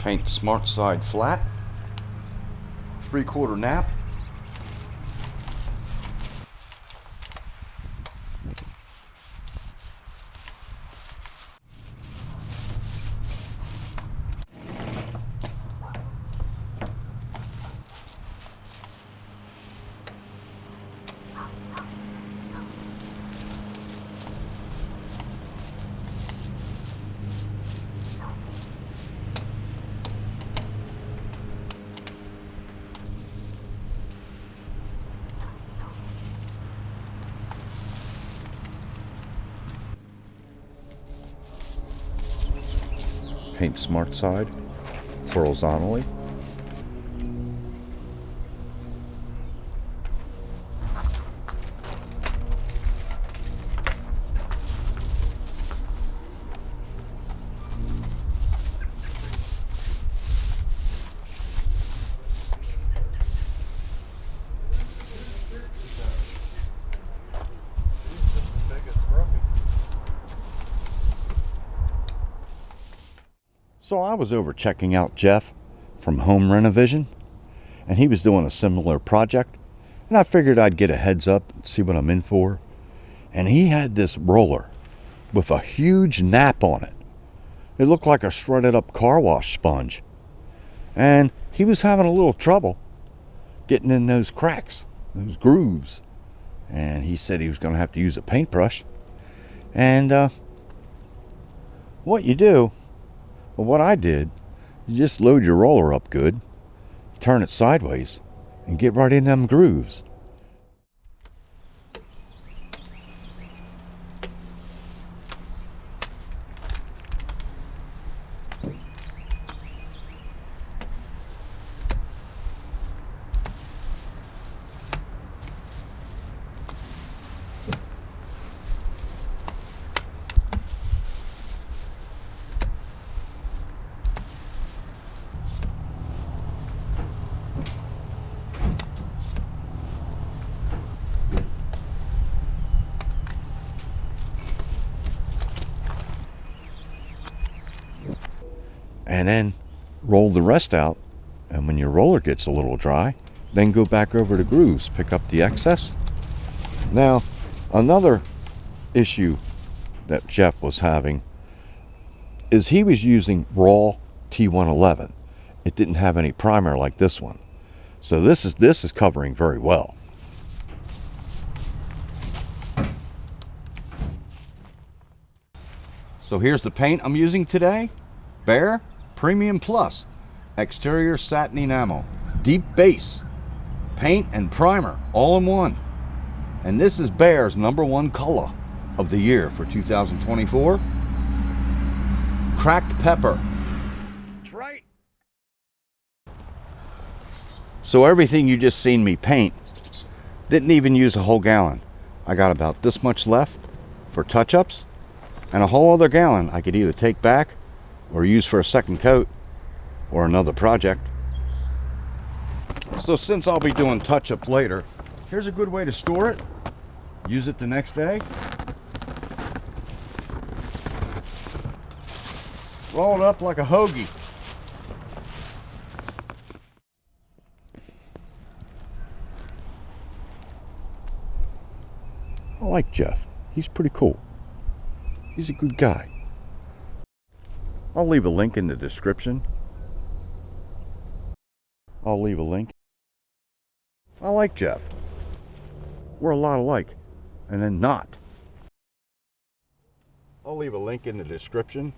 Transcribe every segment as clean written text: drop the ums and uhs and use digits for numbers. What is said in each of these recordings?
Paint Smartside flat, 3/4 nap. Paint Smartside horizontally. So I was over checking out Jeff from Home RenoVision, and he was doing a similar project, and I figured I'd get a heads up and see what I'm in for. And he had this roller with a huge nap on it. It looked like a shredded up car wash sponge, and he was having a little trouble getting in those cracks, those grooves, and he said he was going to have to use a paintbrush. And what you do, well, what I did, you just load your roller up good, turn it sideways, and get right in them grooves. And then roll the rest out, and when your roller gets a little dry, then go back over the grooves, pick up the excess. Now, another issue that Jeff was having is he was using raw T111. It didn't have any primer like this one, so this is covering very well. So here's the paint I'm using today. Behr Premium Plus exterior satin enamel, deep base, paint and primer all in one. And this is Behr's #1 color of the year for 2024. Cracked Pepper. That's right. So everything you just seen me paint, didn't even use a whole gallon. I got about this much left for touch-ups, and a whole other gallon I could either take back or use for a second coat or another project. So since I'll be doing touch-up later, here's a good way to store it. Use it the next day. Roll it up like a hoagie. I like Jeff. He's pretty cool. He's a good guy. I'll leave a link in the description. I'll leave a link. I like Jeff. We're a lot alike, and then not. I'll leave a link in the description.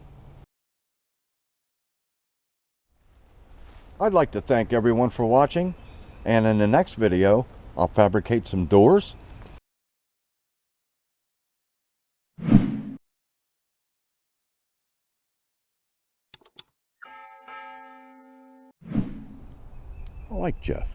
I'd like to thank everyone for watching, and in the next video, I'll fabricate some doors. I like Jeff.